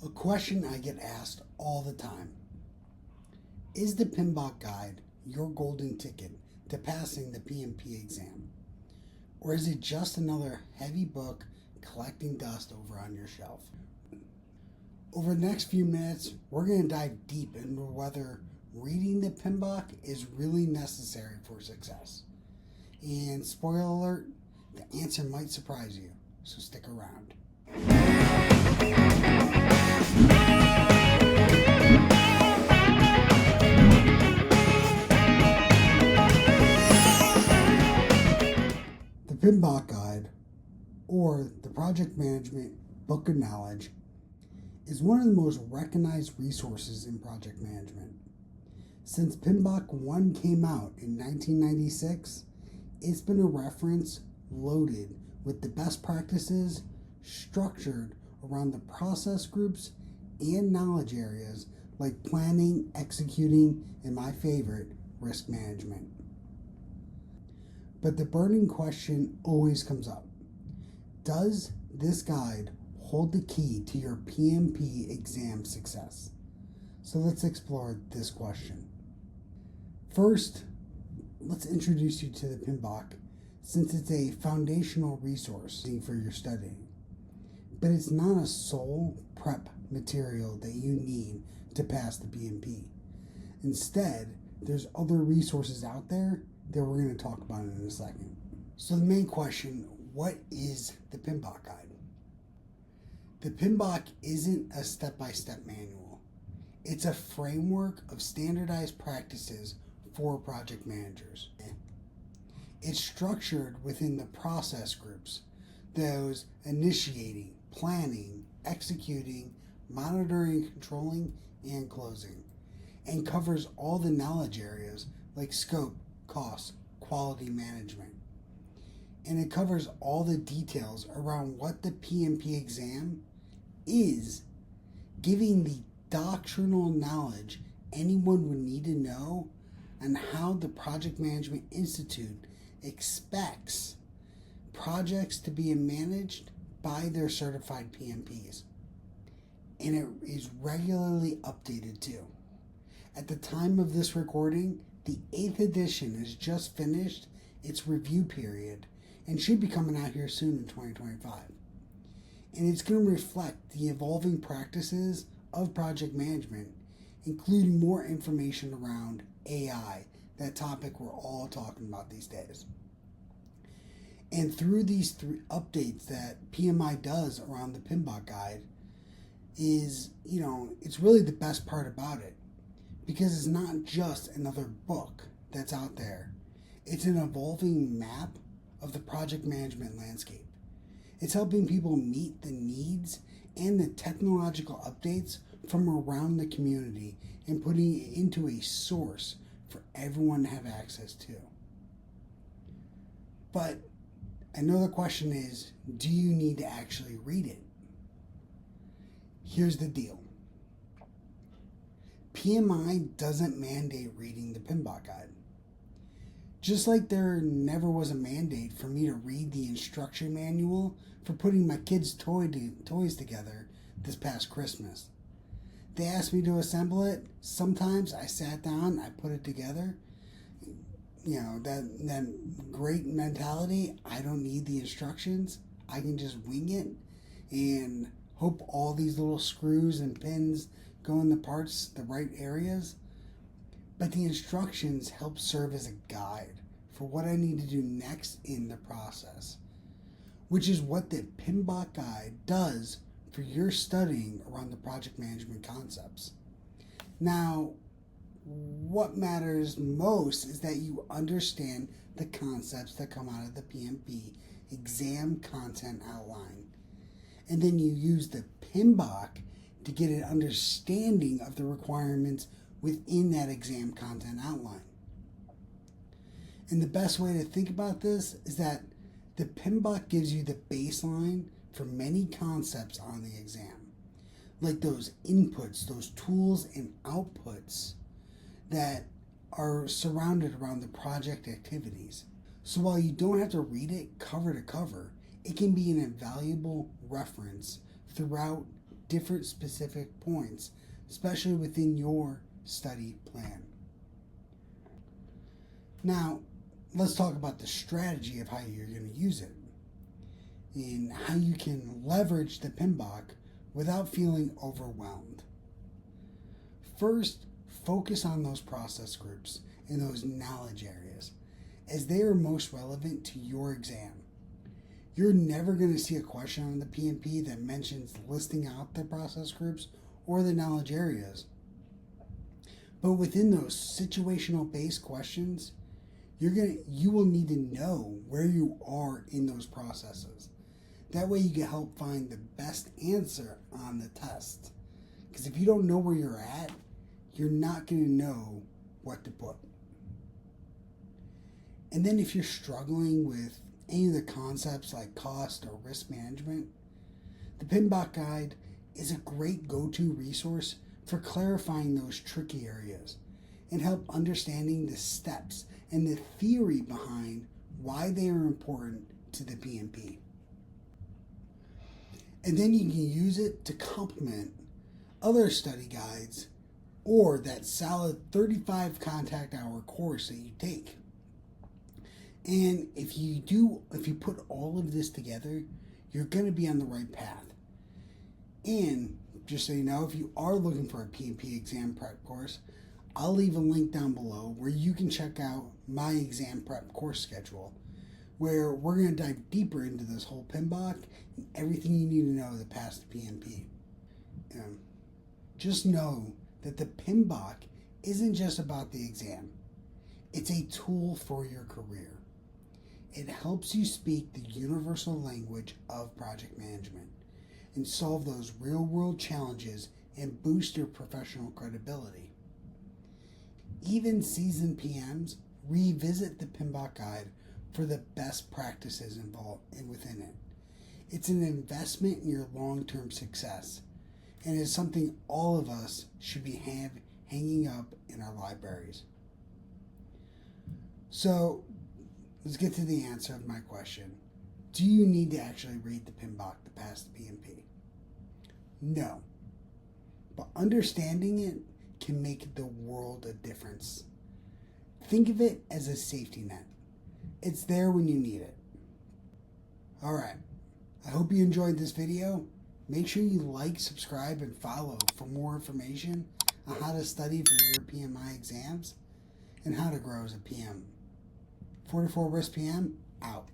A question I get asked all the time: is the PMBOK guide your golden ticket to passing the PMP exam? Or is it just another heavy book collecting dust over on your shelf? Over the next few minutes, we're going to dive deep into whether reading the PMBOK is really necessary for success. And spoiler alert, the answer might surprise you, so stick around. The PMBOK Guide, or the Project Management Book of Knowledge, is one of the most recognized resources in project management. Since PMBOK 1 came out in 1996, it's been a reference loaded with the best practices structured around the process groups and knowledge areas like planning, executing, and my favorite, risk management. But the burning question always comes up: does this guide hold the key to your PMP exam success? So let's explore this question. First, let's introduce you to the PMBOK, since it's a foundational resource for your studying. But it's not a sole prep material that you need to pass the PMP. Instead, there's other resources out there that we're going to talk about in a second. So the main question: what is the PMBOK guide? The PMBOK isn't a step-by-step manual. It's a framework of standardized practices for project managers. It's structured within the process groups, those initiating, planning, executing, monitoring, controlling, and closing, and covers all the knowledge areas like scope, cost, quality management. And it covers all the details around what the PMP exam is, giving the doctrinal knowledge anyone would need to know and how the Project Management Institute expects projects to be managed by their certified PMPs. And it is regularly updated too. At the time of this recording, the 8th edition has just finished its review period and should be coming out here soon in 2025. And it's going to reflect the evolving practices of project management, including more information around AI, that topic we're all talking about these days. And through these 3 updates that PMI does around the PMBOK guide is, it's really the best part about it, because it's not just another book that's out there. It's an evolving map of the project management landscape. It's helping people meet the needs and the technological updates from around the community and putting it into a source for everyone to have access to. But another question is, do you need to actually read it? Here's the deal. PMI doesn't mandate reading the PMBOK guide. Just like there never was a mandate for me to read the instruction manual for putting my kids' toys together this past Christmas. They asked me to assemble it. Sometimes I sat down, I put it together. That great mentality, I don't need the instructions. I can just wing it and hope all these little screws and pins go in the parts, the right areas. But the instructions help serve as a guide for what I need to do next in the process, which is what the PMBOK guide does for your studying around the project management concepts. Now, what matters most is that you understand the concepts that come out of the PMP Exam Content Outline. And then you use the PMBOK to get an understanding of the requirements within that exam content outline. And the best way to think about this is that the PMBOK gives you the baseline for many concepts on the exam, like those inputs, those tools and outputs that are surrounded around the project activities. So while you don't have to read it cover to cover, it can be an invaluable reference throughout different specific points, especially within your study plan. Now, let's talk about the strategy of how you're going to use it and how you can leverage the PMBOK without feeling overwhelmed. First, focus on those process groups and those knowledge areas, as they are most relevant to your exam. You're never going to see a question on the PMP that mentions listing out the process groups or the knowledge areas. But within those situational based questions, you will need to know where you are in those processes. That way you can help find the best answer on the test. Because if you don't know where you're at, you're not going to know what to put. And then if you're struggling with any of the concepts like cost or risk management, the PMBOK guide is a great go-to resource for clarifying those tricky areas and help understanding the steps and the theory behind why they are important to the PMP. And then you can use it to complement other study guides or that solid 35 contact hour course that you take. And if you put all of this together, you're going to be on the right path. And just so you know, if you are looking for a PMP exam prep course, I'll leave a link down below where you can check out my exam prep course schedule, where we're going to dive deeper into this whole PMBOK and everything you need to know to pass the PMP. Just know that the PMBOK isn't just about the exam. It's a tool for your career. It helps you speak the universal language of project management and solve those real-world challenges and boost your professional credibility. Even seasoned PMs revisit the PMBOK guide for the best practices involved and within it. It's an investment in your long-term success, and it's something all of us should be hanging up in our libraries. So, let's get to the answer of my question. Do you need to actually read the PMBOK to pass the PMP? No. But understanding it can make the world a difference. Think of it as a safety net. It's there when you need it. Alright, I hope you enjoyed this video. Make sure you like, subscribe, and follow for more information on how to study for your PMI exams and how to grow as a PM. 44 Risk PM, out.